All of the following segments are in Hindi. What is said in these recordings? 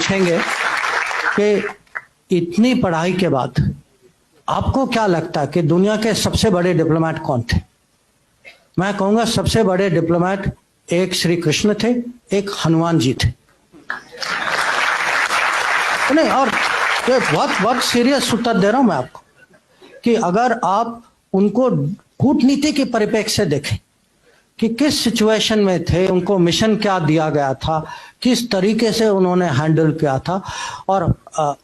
पूछेंगे कि इतनी पढ़ाई के बाद आपको क्या लगता है कि दुनिया के सबसे बड़े डिप्लोमेट कौन थे? मैं कहूंगा सबसे बड़े डिप्लोमेट एक श्री कृष्ण थे, एक हनुमान जी थे। नहीं, और ये बहुत सीरियस उत्तर दे रहा हूं मैं आपको कि अगर आप उनको कूटनीति के परिप्रेक्ष्य से देखें कि किस सिचुएशन में थे, उनको मिशन क्या दिया गया था, किस तरीके से उन्होंने हैंडल किया था। और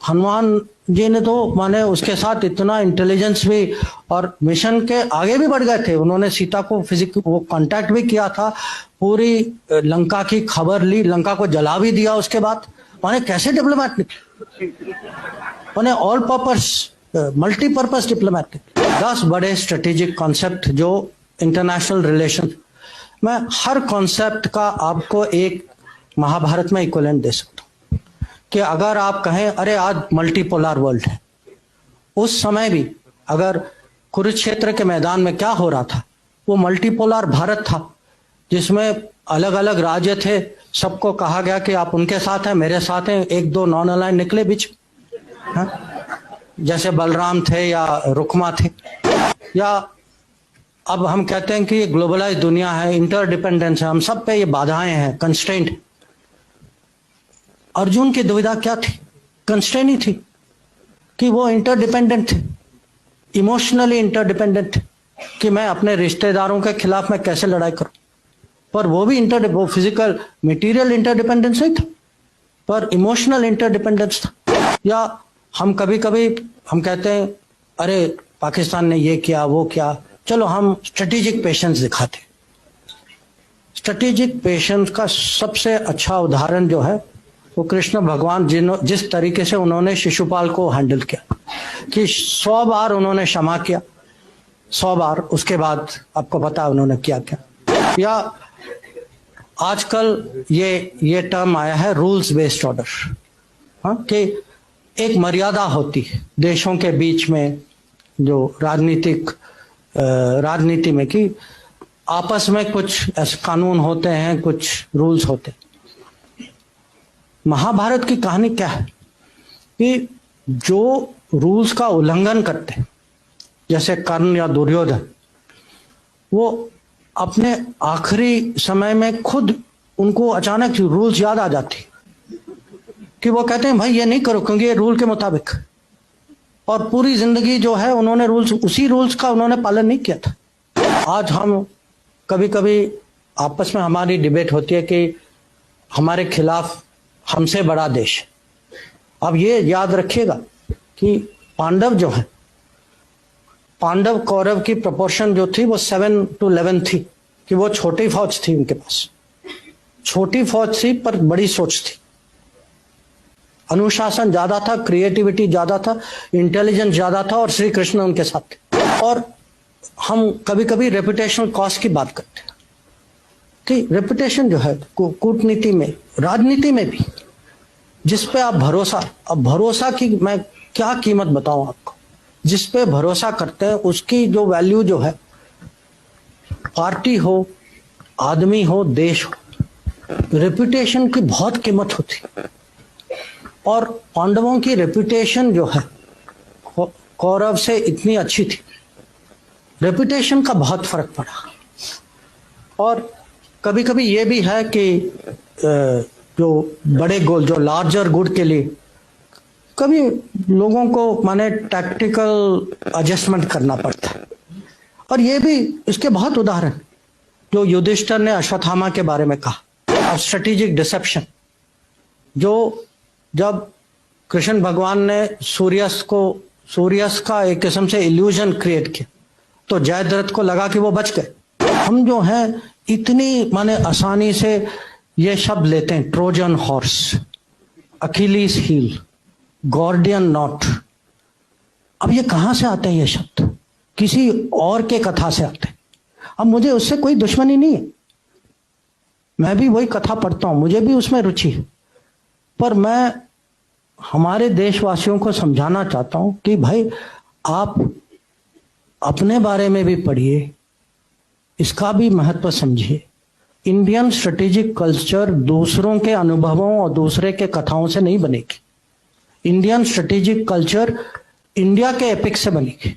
हनुमान जी ने तो माने उसके साथ इतना इंटेलिजेंस भी, और मिशन के आगे भी बढ़ गए थे। उन्होंने सीता को वो कांटेक्ट भी किया था, पूरी लंका की खबर ली, लंका को जला भी दिया उसके बाद। माने कैसे डिप्लोमेट निकले, माने ऑल पर्पस मल्टीपर्पज डिप्लोमेट। 10 बड़े स्ट्रेटेजिक कॉन्सेप्ट जो इंटरनेशनल रिलेशन, मैं हर कॉन्सेप्ट का आपको एक महाभारत में इक्विवेलेंट दे सकता हूं कि अगर आप कहें अरे आज मल्टीपोलर वर्ल्ड है, उस समय भी अगर कुरुक्षेत्र के मैदान में क्या हो रहा था, वो मल्टीपोलर भारत था जिसमें अलग अलग राज्य थे। सबको कहा गया कि आप उनके साथ हैं, मेरे साथ हैं, एक दो नॉन अलाइन निकले बीच, जैसे बलराम थे या रुक्मा थे। या अब हम कहते हैं कि ये ग्लोबलाइज दुनिया है, इंटरडिपेंडेंस है, हम सब पे ये बाधाएं हैं, कंस्ट्रेंट। अर्जुन की दुविधा क्या थी? कंस्ट्रेंट ही थी कि वो इंटरडिपेंडेंट थे, इमोशनली इंटरडिपेंडेंट थे कि मैं अपने रिश्तेदारों के खिलाफ मैं कैसे लड़ाई करूं। पर वो भी वो फिजिकल मटेरियल इंटरडिपेंडेंस नहीं था, पर इमोशनल इंटरडिपेंडेंस था। या हम कभी कभी हम कहते हैं अरे पाकिस्तान ने ये किया वो किया, चलो हम स्ट्रेटेजिक पेशेंस दिखाते। स्ट्रेटेजिक पेशेंस का सबसे अच्छा उदाहरण जो है वो कृष्ण भगवान जिस तरीके से उन्होंने शिशुपाल को हैंडल किया कि 100 बार उन्होंने क्षमा किया, 100 बार। उसके बाद आपको पता है उन्होंने क्या किया। या आजकल ये टर्म आया है रूल्स बेस्ड ऑर्डर, हाँ, कि एक मर्यादा होती है देशों के बीच में, जो राजनीति में, कि आपस में कुछ ऐसे कानून होते हैं, कुछ रूल्स होते हैं। महाभारत की कहानी क्या है कि जो रूल्स का उल्लंघन करते हैं, जैसे कर्ण या दुर्योधन, वो अपने आखिरी समय में खुद उनको अचानक रूल्स याद आ जाती कि वो कहते हैं भाई ये नहीं करो क्योंकि ये रूल के मुताबिक, और पूरी जिंदगी जो है उन्होंने उसी रूल्स का उन्होंने पालन नहीं किया था। आज हम कभी कभी आपस में हमारी डिबेट होती है कि हमारे खिलाफ हमसे बड़ा देश। अब ये याद रखिएगा कि पांडव जो है, पांडव कौरव की प्रोपोर्शन जो थी वो 7-11 थी, कि वो छोटी फौज थी, उनके पास छोटी फौज थी पर बड़ी सोच थी, अनुशासन ज्यादा था, क्रिएटिविटी ज्यादा था, इंटेलिजेंस ज्यादा था, और श्री कृष्ण उनके साथ थे। और हम कभी कभी रेपुटेशनल कॉस्ट की बात करते हैं कि रेपुटेशन जो है कूटनीति में, राजनीति में भी, जिस पे आप भरोसा, अब भरोसा की मैं क्या कीमत बताऊं आपको, जिस पे भरोसा करते हैं उसकी जो वैल्यू जो है, पार्टी हो, आदमी हो, देश हो, रेपुटेशन की बहुत कीमत होती। और पांडवों की रेपुटेशन जो है कौरव से इतनी अच्छी थी, रेपुटेशन का बहुत फर्क पड़ा। और कभी कभी ये भी है कि जो बड़े गोल, जो लार्जर गुड के लिए कभी लोगों को माने टैक्टिकल एडजस्टमेंट करना पड़ता है। और ये भी इसके बहुत उदाहरण, जो युधिष्ठिर ने अश्वत्थामा के बारे में कहा, स्ट्रेटेजिक डिसेप्शन, जो जब कृष्ण भगवान ने सूर्यस का एक किस्म से इल्यूजन क्रिएट किया तो जयद्रथ को लगा कि वो बच गए। हम जो हैं इतनी माने आसानी से ये शब्द लेते हैं, Trojan horse, Achilles heel, Gordian knot. अब ये कहां से आते हैं ये शब्द? किसी और के कथा से आते हैं। अब मुझे उससे कोई दुश्मनी नहीं है, मैं भी वही कथा पढ़ता हूं, मुझे भी उसमें रुचि है, पर मैं हमारे देशवासियों को समझाना चाहता हूं कि भाई आप अपने बारे में भी पढ़िए, इसका भी महत्व समझिए, इंडियन स्ट्रेटेजिक कल्चर दूसरों के अनुभवों और दूसरे के कथाओं से नहीं बनेगी। इंडियन स्ट्रेटेजिक कल्चर इंडिया के एपिक से बनेगी।